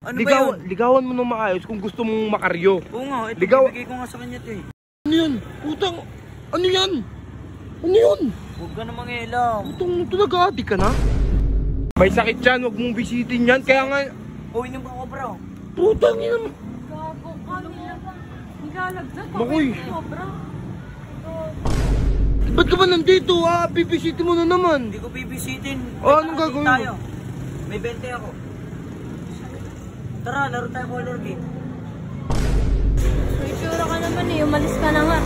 Ano ba yun? Ligawan mo nang maayos kung gusto mong makaryo. Oo nga, ito bibigay ko nga sa kanya to eh. Ano yan? Putang, ano yan? Ano yun? Huwag ka na mangilam. Putang, talaga-adik ka na? May sakit yan, huwag mong bisitin yan. Kaya nga... Uy, nang ako bro. Putang, yan. Gago ka nila ba? Nilalagdag ka. Makoy. Sobra. Ba't ka ba nandito? Bibisitin mo na naman. Hindi ko bibisitin. Anong gagawin mo? Tayo. May 20 ako. Tara, laro tayo color game. May itsura ka naman eh. Umalis ka na nga.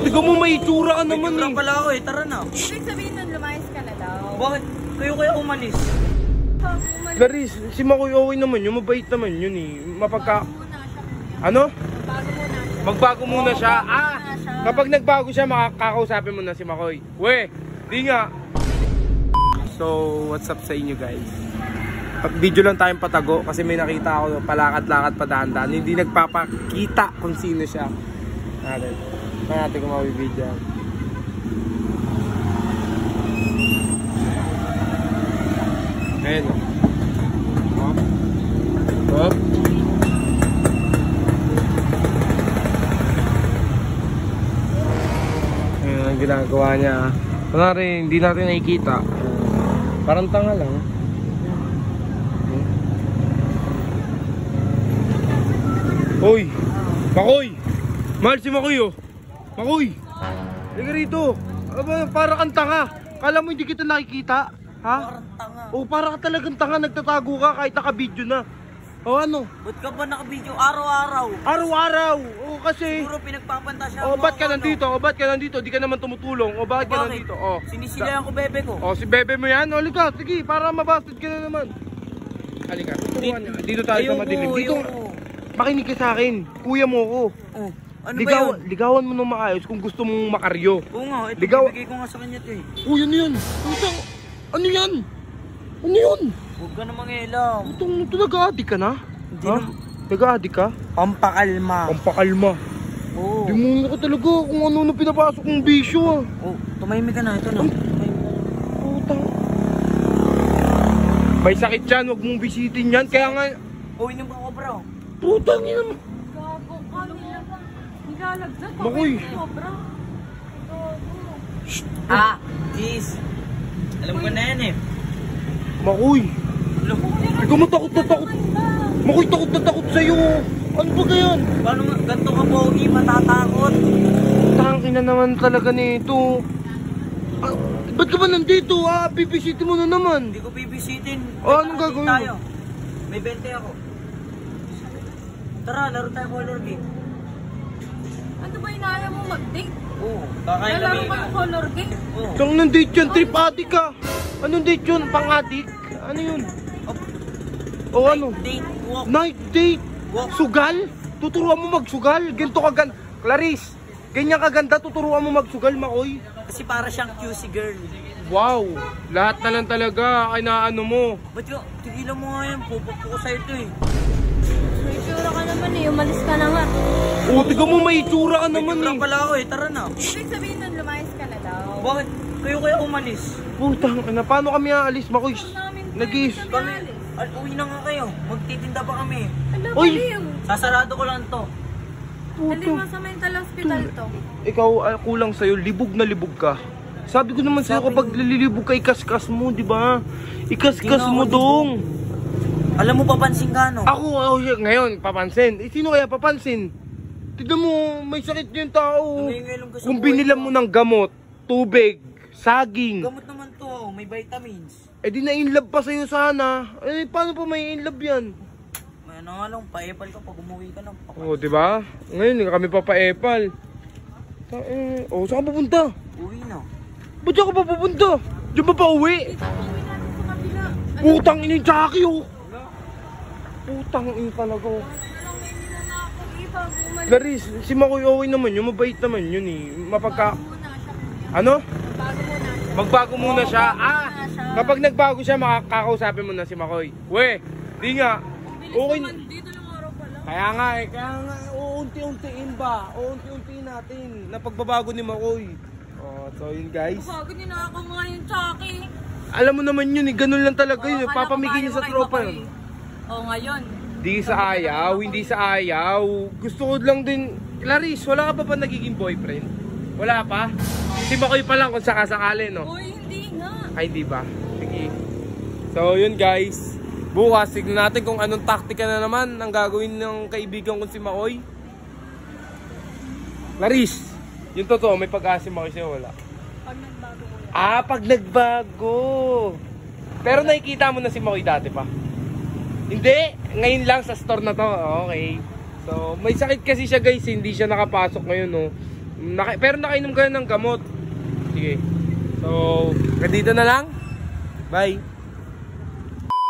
Tiga mo, may itsura ka naman May pala ako eh. Tara na. Ibig sabihin nun, lumayas ka na daw. Bakit? Kayo kaya umalis? Umalis. Clarice, si Makoy okay naman yun. Mabait naman yun eh. Muna siya. Ano? Magbago muna siya. Magbago muna siya. Kapag nagbago siya, makakausapin mo na si Makoy. We, di nga. So, what's up sa inyo guys? Video lang tayong patago kasi may nakita ako palakad-lakad pa dahan-dahan. Hindi nagpapakita kung sino siya. Natin kung mabibidyan. Ayan o. Hop. Ayan ang ginagawa niya. Kunwari, hindi natin nakikita. Parang tanga lang. Hoy! Makoy! Mahal si Makoy oh! Makoy! Liga rito! Para kang tanga! Kala mo hindi kita nakikita? Ha? Parang tanga. Para ka talagang tanga, nagtatago ka kahit naka-video na. Ano? Ba't ka ba naka-video araw-araw? Araw-araw! Kasi... Siguro pinagpapantasya mo. ba't ka nandito? Ba't ka nandito? Di ka naman tumutulong. Bakit ka nandito? Sinisilayan ko bebe ko. Si bebe mo yan? Halika, sige, para mabastard ka na naman. Halika, tuturuan niya. Dito tayo sa madilim. Dito, makinig ka sa akin. Kuya mo ko. Ano ba yun? Ligawan mo nang maayos kung gusto mong makaryo. Oo nga, ito bibigay ko nga sa kanya to eh. Ano yan? Ano yan? Ano yun? Huwag ka na mangilam. Talaga-adik ka na? Hindi ha? Talaga-adik ka? Pampakalma. Pampakalma. Oo. Di mo na ka talaga kung ano pinapasok ng bisyo Tumahimik ka na. Ito na. Putang. May sakit yan, huwag mong bisitin yan. Kaya nga... Uy, nang ako bro. Putang yan. Gago ka nila ba? Nilalagdag ka. Makoy. Sobra. Jeez. Alam ko na yan eh. Makoy. Ikaw matakot na takot. Makoy, takot na takot sa'yo. Ano ba ganyan? Paano nga, ganito ka pogi, matatakot? Tangin na naman talaga nito. Ba't ka ba nandito? Bibisitin mo na naman. Hindi ko bibisitin. Anong gagawin mo? Tayo. May 20 ako. Tara, laro tayo color game. Ano ba inaya mo mag-date? Oo, kakain Nalaro kami. ka ng color game? Oo. Saan nang date yun? Trip addict ka. Anong date yun? Pang-addict? Ano yun? Ano? Date, walk. Night date? Walk. Sugal? Tuturuan mo magsugal? Ganito ka ganda. Clarice, ganyan kaganda tuturuan mo magsugal, Makoy. Kasi para siyang QC girl. Wow, lahat na lang talaga ay naano mo. Ba't yun? Tigilan mo nga yan. Pupok ko sa ito eh. May itsura ka naman eh. Umalis ka na nga. Tiga mo, may itsura ka naman May eh. pala ako eh. Tara na. Ibig sabihin nun, lumayas ka na daw. Bakit? Kayo kaya umalis? Putang, paano kami aalis, Makoy? Nag-is. Kami, uwi na nga kayo. Magtitinda pa kami. Ano Uy! baliw? Sasarado ko lang to. Hindi mo sa mental hospital to. Ikaw, kulang sa'yo, libog na libog ka. Sabi ko naman sa'yo, kapag lilibog ka, ikas-kas mo, di ba? Ikas-kas mo dong. Alam mo, papansin ka, no? Ako, ngayon, papansin. Sino kaya papansin? Tignan mo, may sakit yung tao. Nanginginom ka sa Kung buhay binilan ko. mo ng gamot, tubig, saging, Gamot naman to, may vitamins. di na-inlove pa sa'yo sana. Paano pa may inlove yan? May ano nga lang, pa-epal ka pag umuwi ka lang. Di ba? Ngayon, kami papa-epal. Saan ka pupunta? Uwi na. Ba't saan ka pa pupunta? Diyan ba pa uwi? Uwi natin sa kabila. Putang ina yung Jackie, Putang ina talaga, Clarice, si Makoy okay naman yun, mabait naman yun eh. Ano? Magbago muna siya. Kapag nagbago siya, makakausapin mo na si Makoy. We, di nga. Okay. Dito lang araw pa lang. Kaya nga, uunti-untiin ba? Uunti-untiin natin na pagbabago ni Makoy. So yun guys. Bago niya na ako ngayon, Chucky. Alam mo naman yun eh, ganun lang talaga yun. Papamigay niya sa tropa yun. ngayon. Di sa ayaw, hindi sa ayaw. Gusto ko lang din. Clarice, wala ka pa ba nagiging boyfriend? Wala pa? Si Makoy pa lang kung sakasakali, no? Uy, hindi nga. Ay, di ba? Sige. So, yun guys. Bukas, tignan natin kung anong taktika na naman ang gagawin ng kaibigan kong si Makoy. Clarice, yung totoo, may pag-asa si Makoy sa'yo, wala? Pag nagbago ko yan. Ah, pag nagbago. Pero nakikita mo na si Makoy dati pa? Hindi, ngayon lang sa store na to. Okay. So, may sakit kasi siya guys, hindi siya nakapasok ngayon, no. Pero nakainom ka ng gamot. Sige. So, dito na lang. Bye.